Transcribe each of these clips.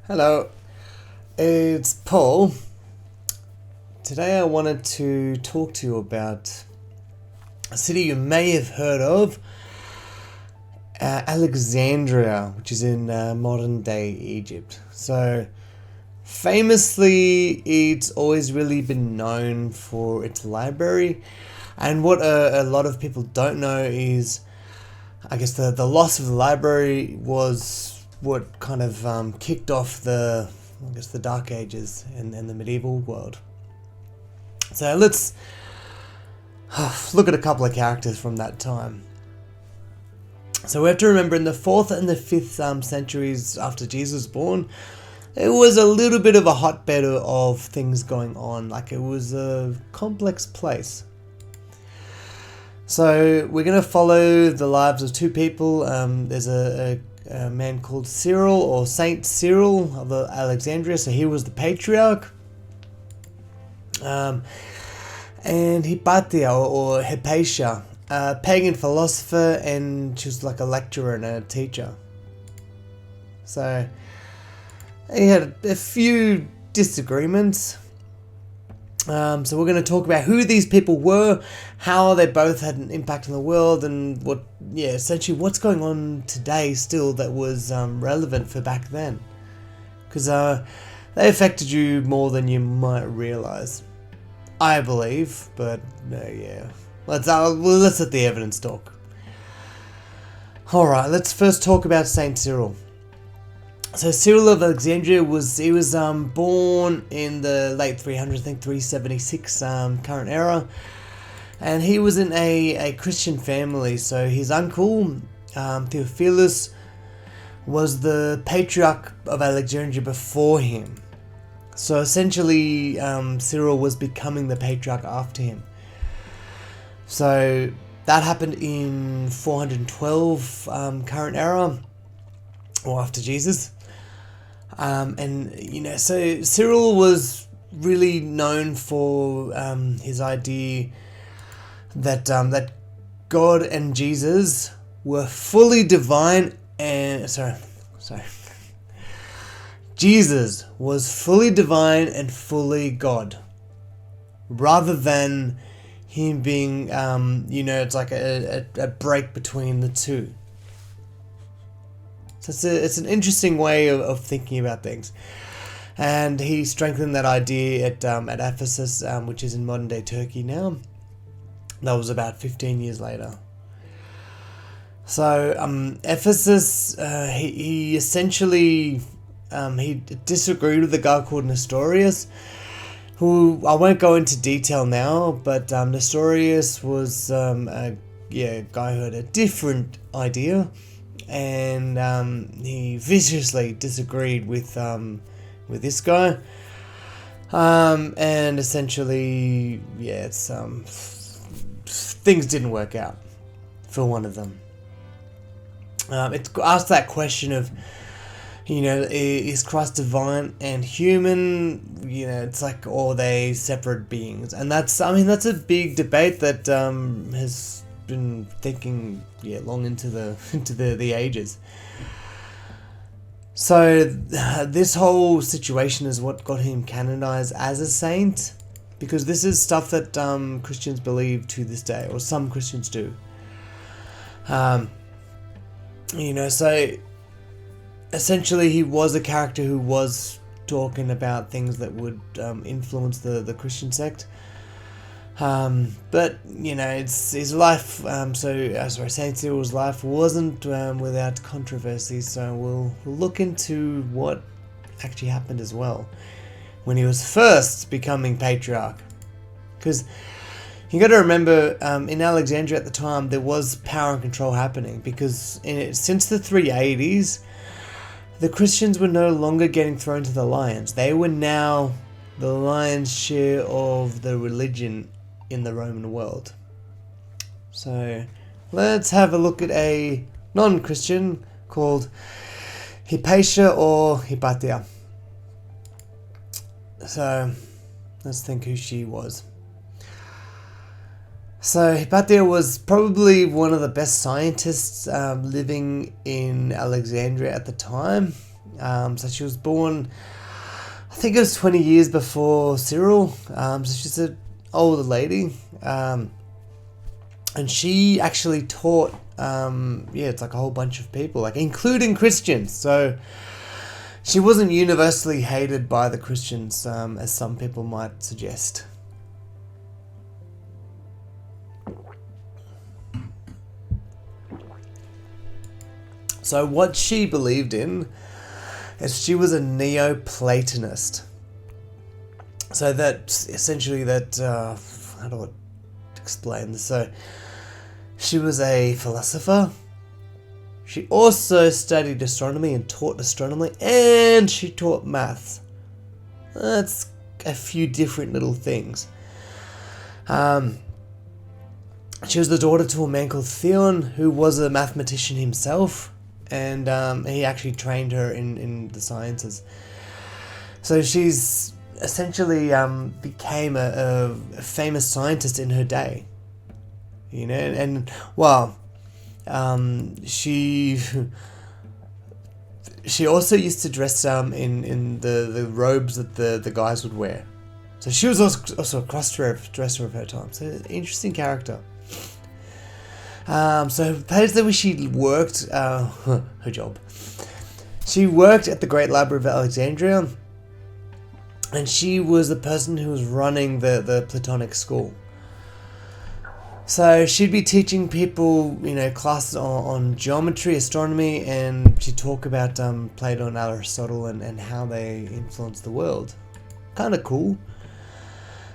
Hello, it's Paul. Today I wanted to talk to you about a city you may have heard of, Alexandria, which is in modern day Egypt. So, famously, it's always really been known for its library. And what a lot of people don't know is, I guess, the loss of the library was what kind of kicked off the Dark Ages and the medieval world. So let's look at a couple of characters from that time. So we have to remember in the 4th and the 5th centuries after Jesus was born, it was a little bit of a hotbed of things going on. Like, it was a complex place. So we're going to follow the lives of two people. There's a man called Cyril, or Saint Cyril of Alexandria. So he was the patriarch. And Hypatia, or Hypatia, a pagan philosopher, and she was like a lecturer and a teacher. So he had a few disagreements. So we're going to talk about who these people were, how they both had an impact on the world, and essentially what's going on today still that was relevant for back then. Because they affected you more than you might realize, I believe. But let's let the evidence talk. All right, let's first talk about Saint Cyril. So Cyril of Alexandria was born in the late 300s, I think 376 current era, and he was in a Christian family. So his uncle Theophilus was the patriarch of Alexandria before him. So essentially, Cyril was becoming the patriarch after him. So that happened in 412 current era, or after Jesus. So Cyril was really known for his idea that God and Jesus were fully divine and Jesus was fully divine and fully God, rather than him being it's like a break between the two. So it's an interesting way of thinking about things. And he strengthened that idea at Ephesus, which is in modern day Turkey now. That was about 15 years later. So Ephesus, he essentially he disagreed with a guy called Nestorius, who I won't go into detail now, but Nestorius was a guy who had a different idea. And he viciously disagreed with this guy, and essentially, things didn't work out for one of them. It asked that question of, is Christ divine and human? It's like, or are they separate beings? And that's a big debate that has been thinking long into the ages. So this whole situation is what got him canonized as a saint, because this is stuff that Christians believe to this day, or some Christians do. So essentially he was a character who was talking about things that would influence the Christian sect. But it's his life. Saint Cyril's life wasn't without controversy. So we'll look into what actually happened as well when he was first becoming patriarch. Because you got to remember, in Alexandria at the time there was power and control happening. Because since the 380s, the Christians were no longer getting thrown to the lions. They were now the lion's share of the religion in the Roman world. So let's have a look at a non-Christian called Hypatia or Hypatia. So let's think who she was. So Hypatia was probably one of the best scientists living in Alexandria at the time. So she was born, I think it was 20 years before Cyril. So she's an older lady. And she actually taught, it's like a whole bunch of people, like including Christians. So she wasn't universally hated by the Christians, as some people might suggest. So what she believed in is she was a Neoplatonist. So that essentially how do I explain this? So she was a philosopher. She also studied astronomy and taught astronomy, and she taught maths. That's a few different little things. She was the daughter to a man called Theon, who was a mathematician himself, and he actually trained her in the sciences. So she's essentially became a famous scientist in her day. You know, and well, she also used to dress in the robes that the guys would wear. So she was also a cross-dresser of her time. So interesting character. So basically she worked, her job. She worked at the Great Library of Alexandria, and she was the person who was running the Platonic school. So she'd be teaching people, classes on geometry, astronomy, and she'd talk about Plato and Aristotle and how they influenced the world. Kind of cool.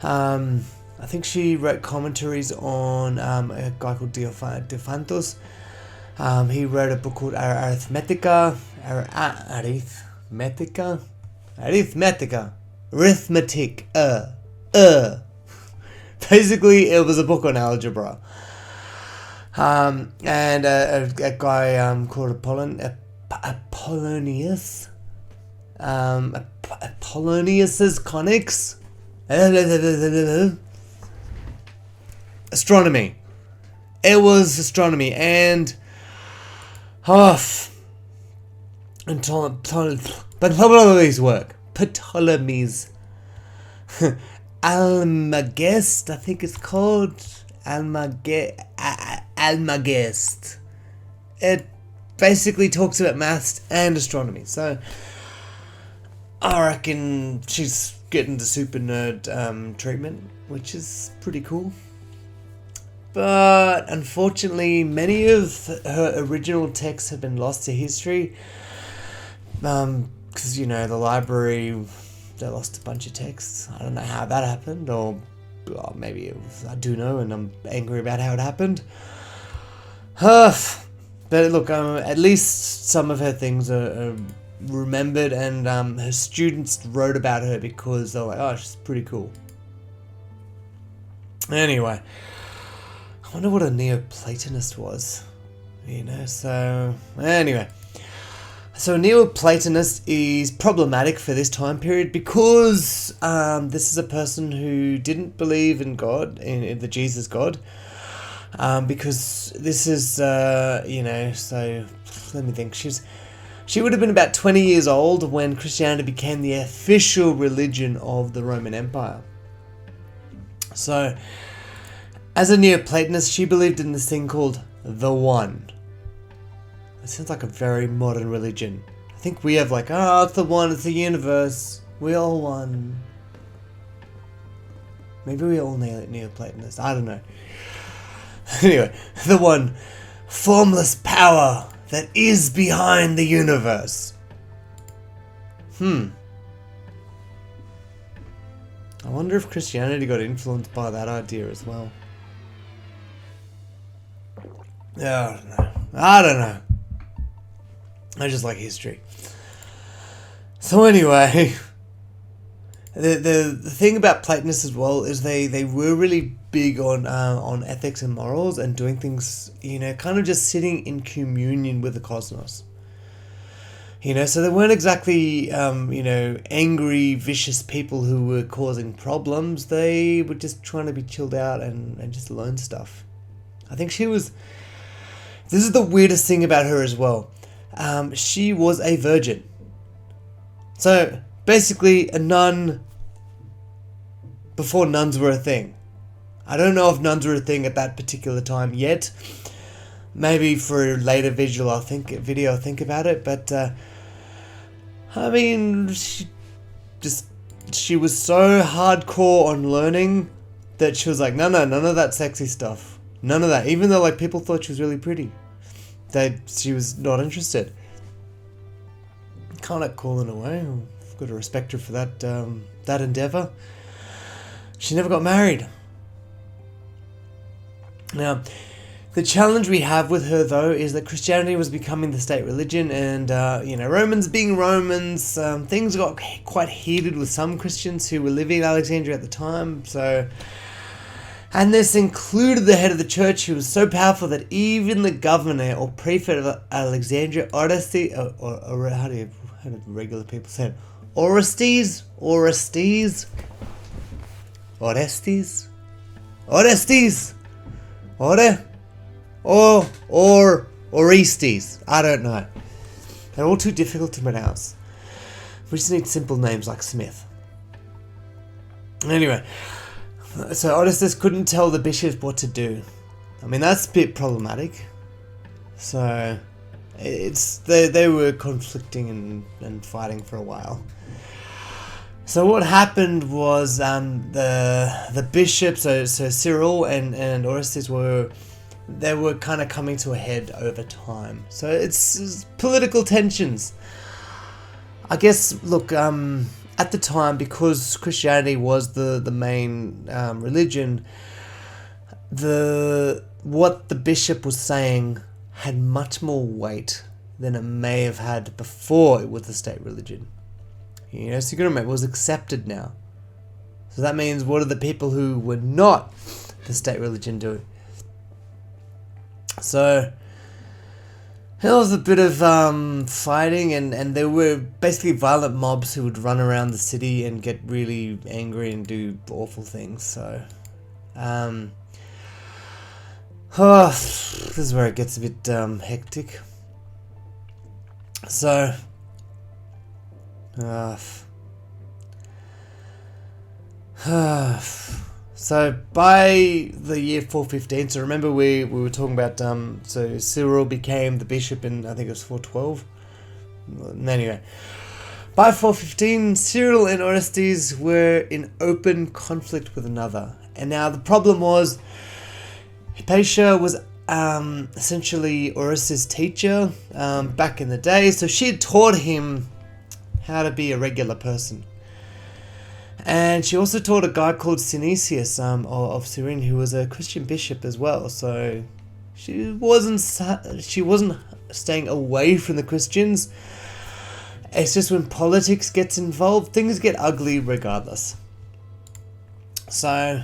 I think she wrote commentaries on a guy called Diophantus. He wrote a book called Arithmetica. Arithmetic. Basically, it was a book on algebra. And a guy called Apollonius. Apollonius's conics. Astronomy. It was astronomy, and Ptolemy's work. Ptolemy's. Almagest, I think it's called. Almagest. It basically talks about maths and astronomy. So I reckon she's getting the super nerd treatment, which is pretty cool. But unfortunately, many of her original texts have been lost to history. Because, the library, they lost a bunch of texts. I don't know how that happened, or maybe I do know and I'm angry about how it happened. But look, at least some of her things are remembered, and her students wrote about her because they're like, oh, she's pretty cool. Anyway, I wonder what a Neoplatonist was. So anyway. So a Neoplatonist is problematic for this time period because this is a person who didn't believe in God, in the Jesus God. Because this is, so let me think. She would have been about 20 years old when Christianity became the official religion of the Roman Empire. So, as a Neoplatonist, she believed in this thing called the One. It sounds like a very modern religion. I think we have it's the One, it's the universe, we all one. Maybe we all Neoplatonists, I don't know. Anyway, the One, formless power that is behind the universe. I wonder if Christianity got influenced by that idea as well. I don't know. I just like history. So anyway, the thing about Platonists as well is they were really big on ethics and morals and doing things, kind of just sitting in communion with the cosmos. So they weren't exactly, angry, vicious people who were causing problems. They were just trying to be chilled out and just learn stuff. I think this is the weirdest thing about her as well. She was a virgin. So basically a nun before nuns were a thing. I don't know if nuns were a thing at that particular time yet. Maybe for a later video I'll think about it, but I mean, she was so hardcore on learning that she was like, no, none of that sexy stuff. None of that. Even though like people thought she was really pretty. She was not interested. Kind of cool in a way. I've got to respect her for that endeavor. She never got married. Now, the challenge we have with her, though, is that Christianity was becoming the state religion, and, Romans being Romans, things got quite heated with some Christians who were living in Alexandria at the time, and this included the head of the church, who was so powerful that even the governor or prefect of Alexandria, Orestes, or how do regular people say it? Orestes? Orestes. I don't know. They're all too difficult to pronounce. We just need simple names like Smith. Anyway, so Orestes couldn't tell the bishops what to do. I mean, that's a bit problematic. So they were conflicting and fighting for a while. So what happened was the bishops, so Cyril and Orestes were kind of coming to a head over time. So it's political tensions. I guess, look, at the time, because Christianity was the main religion, what the bishop was saying had much more weight than it may have had before it was the state religion. So you got to remember, it was accepted now. So that means, what are the people who were not the state religion doing? So there was a bit of fighting, and there were basically violent mobs who would run around the city and get really angry and do awful things. So this is where it gets a bit hectic. So so by the year 415, so remember we were talking about, so Cyril became the bishop in, I think it was 412. Anyway, by 415, Cyril and Orestes were in open conflict with another. And now the problem was, Hypatia was essentially Orestes' teacher back in the day, so she had taught him how to be a regular person. And she also taught a guy called Synesius of Cyrene, who was a Christian bishop as well. So she wasn't staying away from the Christians. It's just when politics gets involved, things get ugly regardless. So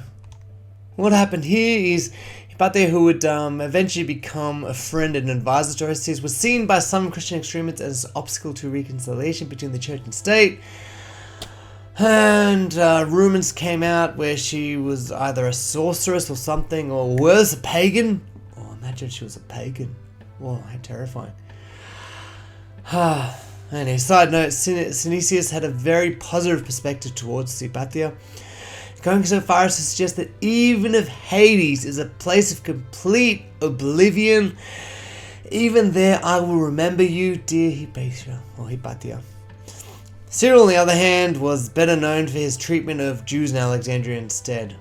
what happened here is, Hypatia, who would eventually become a friend and advisor to Orestes, was seen by some Christian extremists as an obstacle to reconciliation between the church and state. And rumors came out where she was either a sorceress or something, or worse, a pagan. Oh, imagine she was a pagan. Oh, how terrifying. Anyway, side note, Synesius had a very positive perspective towards Hypatia, going so far as to suggest that even if Hades is a place of complete oblivion, even there I will remember you, dear Hypatia. Cyril, on the other hand, was better known for his treatment of Jews in Alexandria instead.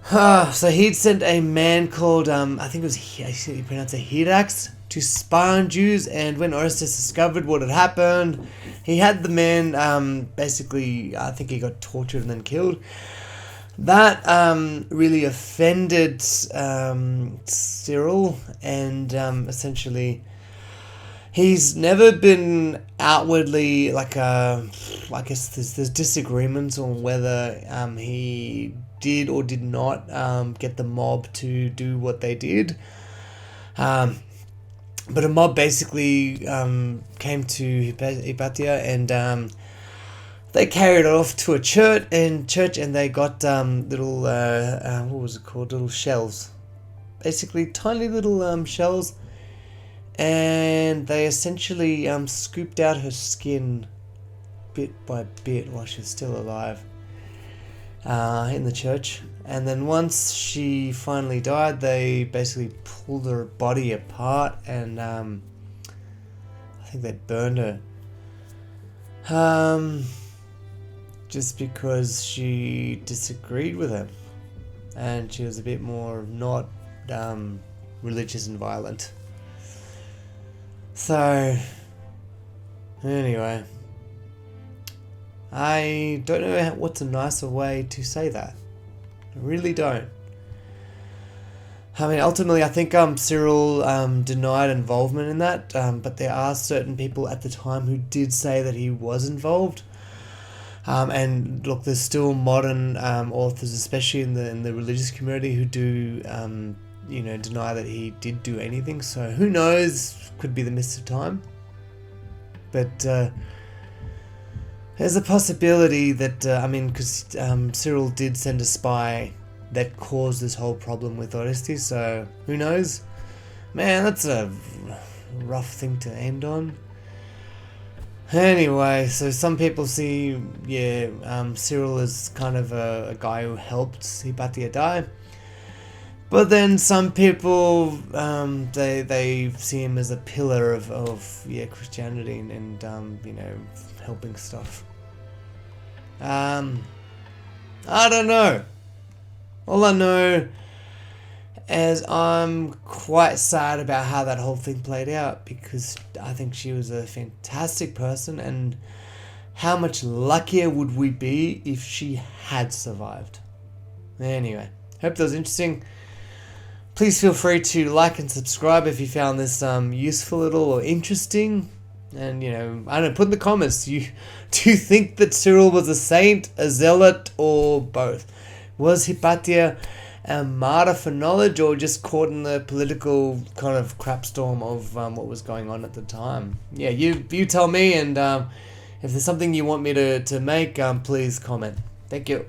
So he'd sent a man called, I think it was, he pronounced it Hierax, to spy on Jews, and when Orestes discovered what had happened, he had the man, basically, I think he got tortured and then killed. That really offended Cyril, and essentially, he's never been outwardly I guess there's disagreements on whether he did or did not get the mob to do what they did. But a mob basically came to Hypatia, and they carried it off to a church, and they got little what was it called? Little shells, basically tiny little shells. and they essentially scooped out her skin bit by bit while she was still alive in the church. And then once she finally died, they basically pulled her body apart and I think they burned her. Just because she disagreed with him and she was a bit more not religious and violent. So anyway, I don't know what's a nicer way to say that. I really don't. I mean, ultimately, I think Cyril denied involvement in that, but there are certain people at the time who did say that he was involved. And look, there's still modern authors, especially in the religious community, who do deny that he did do anything. So who knows? Could be the mist of time. But there's a possibility that because Cyril did send a spy that caused this whole problem with Odyssey. So who knows? Man, that's a rough thing to end on. Anyway, so some people see, Cyril is kind of a guy who helped Hypatia die. But then some people, they see him as a pillar of Christianity and helping stuff. I don't know. All I know is I'm quite sad about how that whole thing played out, because I think she was a fantastic person, and how much luckier would we be if she had survived. Anyway, hope that was interesting. Please feel free to like and subscribe if you found this useful at all or interesting. And, I don't know, put in the comments, do you think that Cyril was a saint, a zealot, or both? Was Hypatia a martyr for knowledge, or just caught in the political kind of crapstorm of what was going on at the time? Yeah, you tell me, and if there's something you want me to make, please comment. Thank you.